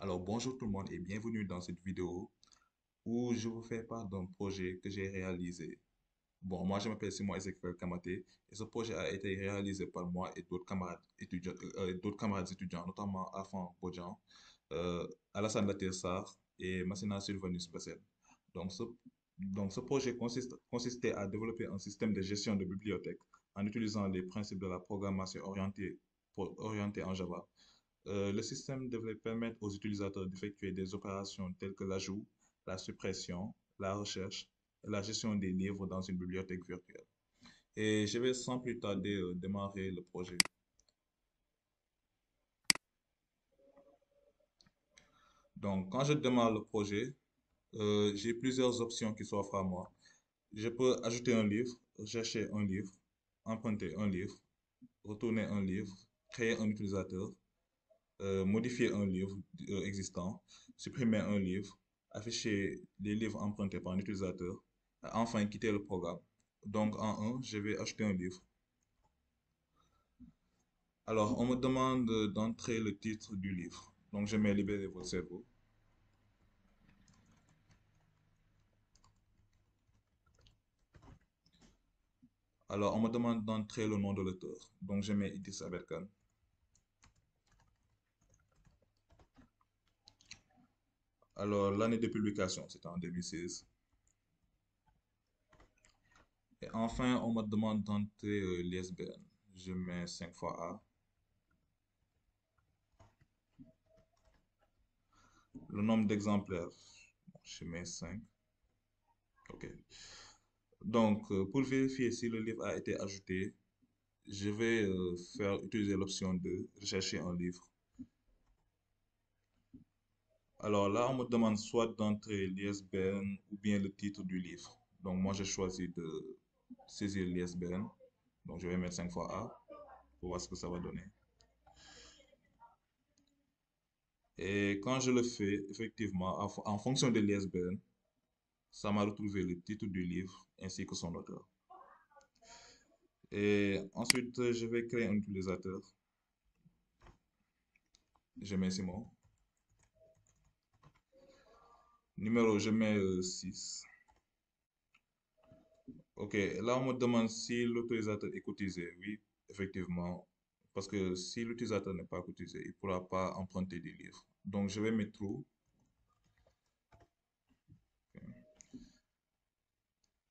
Alors bonjour tout le monde et bienvenue dans cette vidéo où je vous fais part d'un projet que j'ai réalisé. Bon, moi je m'appelle Simon Ezekiel Kamaté et ce projet a été réalisé par moi et d'autres camarades étudiants, notamment Afan Bodjan, euh, Alassane Latessar et Massina Sylvanus Bessel. Donc ce, donc ce projet consistait à développer un système de gestion de bibliothèque en utilisant les principes de la programmation orientée en Java. Le système devrait permettre aux utilisateurs d'effectuer des opérations telles que l'ajout, la suppression, la recherche et la gestion des livres dans une bibliothèque virtuelle. Et je vais sans plus tarder démarrer le projet. Donc, quand je démarre le projet, j'ai plusieurs options qui s'offrent à moi. Je peux ajouter un livre, rechercher un livre, emprunter un livre, retourner un livre, créer un utilisateur, modifier un livre existant, supprimer un livre, afficher les livres empruntés par un utilisateur, enfin quitter le programme. Donc en un, je vais acheter un livre. Alors, on me demande d'entrer le titre du livre. Donc je mets Libérer votre cerveau. Alors, on me demande d'entrer le nom de l'auteur. Donc je mets Idriss Aberkan. Alors, l'année de publication, c'était en 2016. Et enfin, on me demande d'entrer l'ISBN. Je mets 5 fois A. Le nombre d'exemplaires, je mets 5. OK. Donc, pour vérifier si le livre a été ajouté, je vais faire utiliser l'option de rechercher un livre. Alors là, on me demande soit d'entrer l'ISBN ou bien le titre du livre. Donc, moi, j'ai choisi de saisir l'ISBN. Donc, je vais mettre 5 fois A pour voir ce que ça va donner. Et quand je le fais, effectivement, en fonction de l'ISBN, ça m'a retrouvé le titre du livre ainsi que son auteur. Et ensuite, je vais créer un utilisateur. Je mets Simon. Numéro, je mets 6. Ok, là on me demande si l'utilisateur est cotisé. Oui, effectivement. Parce que si l'utilisateur n'est pas cotisé, il ne pourra pas emprunter des livres. Donc je vais mettre true.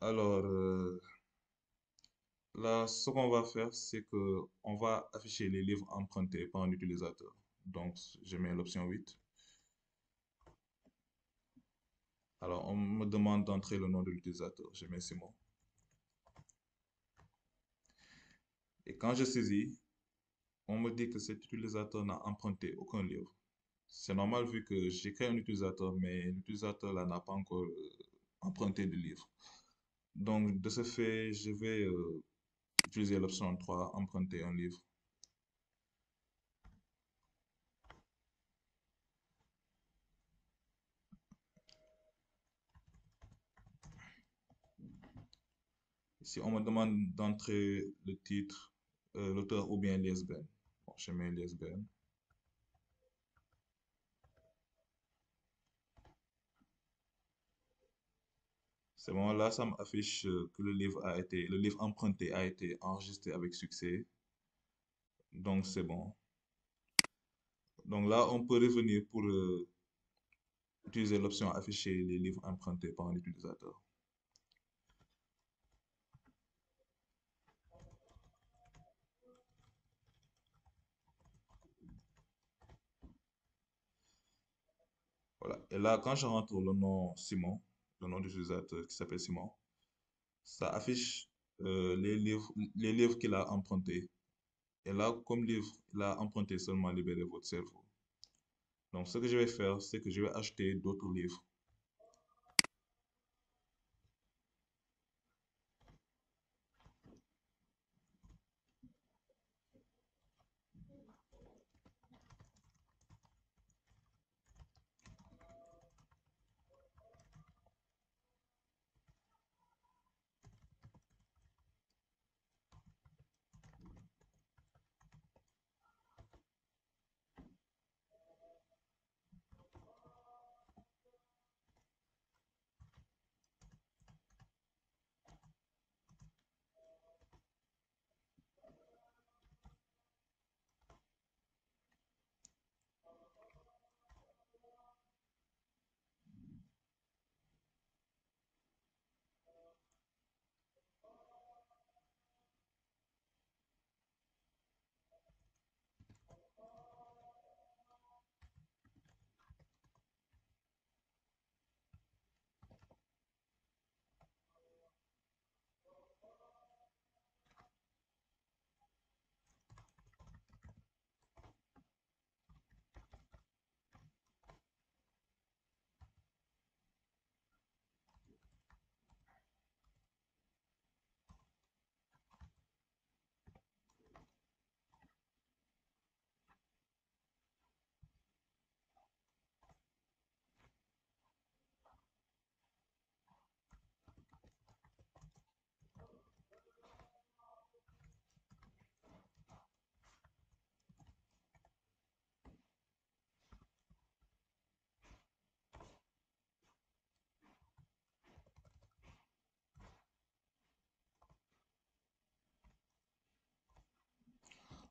Alors là, ce qu'on va faire, c'est que on va afficher les livres empruntés par un utilisateur. Donc je mets l'option 8. Alors on me demande d'entrer le nom de l'utilisateur. Je mets Simon. Et quand je saisis, on me dit que cet utilisateur n'a emprunté aucun livre. C'est normal vu que j'ai créé un utilisateur, mais l'utilisateur là n'a pas encore emprunté de livre. Donc, de ce fait, je vais utiliser l'option 3, emprunter un livre. Si on me demande d'entrer le titre, l'auteur ou bien l'ISBN, bon, je mets l'ISBN. C'est bon, là, ça m'affiche que le livre emprunté a été enregistré avec succès. Donc, c'est bon. Donc là, on peut revenir pour utiliser l'option afficher les livres empruntés par un utilisateur. Voilà. Et là, quand je rentre le nom Simon, le nom d'utilisateur qui s'appelle Simon, ça affiche les livres qu'il a empruntés. Et là, comme livre, il a emprunté seulement Libérer votre cerveau. Donc, ce que je vais faire, c'est que je vais acheter d'autres livres.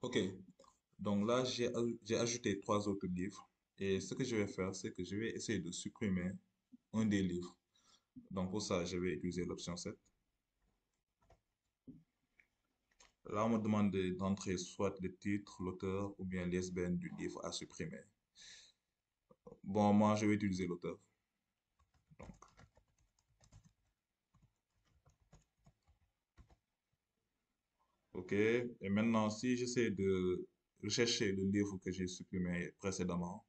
Ok, donc là, j'ai ajouté trois autres livres. Et ce que je vais faire, c'est que je vais essayer de supprimer un des livres. Donc pour ça, je vais utiliser l'option 7. Là, on me demande d'entrer soit le titre, l'auteur ou bien l'ISBN du livre à supprimer. Bon, moi, je vais utiliser l'auteur. Donc, ok. Et maintenant, si j'essaie de rechercher le livre que j'ai supprimé précédemment,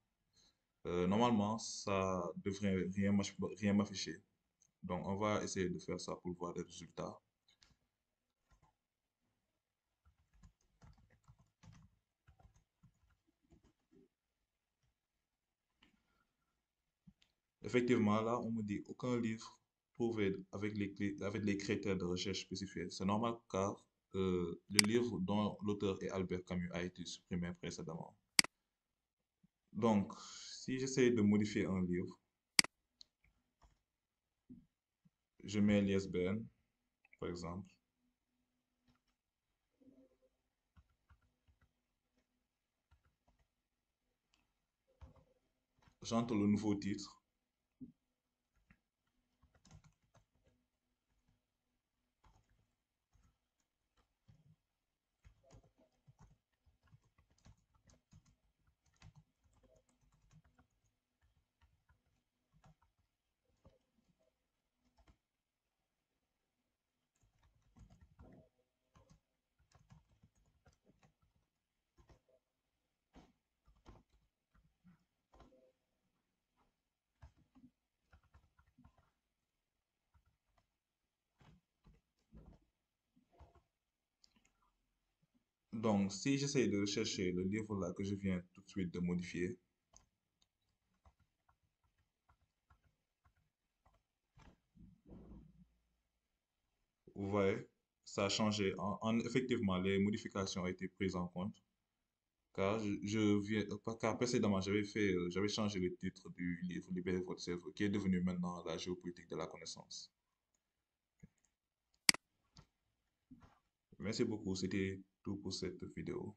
normalement, ça devrait rien m'afficher. Donc, on va essayer de faire ça pour voir les résultats. Effectivement, là, on me dit aucun livre trouvé avec les critères de recherche spécifiés. C'est normal car le livre dont l'auteur est Albert Camus a été supprimé précédemment. Donc, si j'essaie de modifier un livre, je mets l'ISBN, par exemple, j'entre le nouveau titre. Donc, si j'essaie de rechercher le livre là que je viens tout de suite de modifier, vous voyez, ça a changé. Effectivement, les modifications ont été prises en compte. Car car précédemment, j'avais changé le titre du livre Libérez votre cerveau, qui est devenu maintenant la géopolitique de la connaissance. Merci beaucoup, c'était tout pour cette vidéo.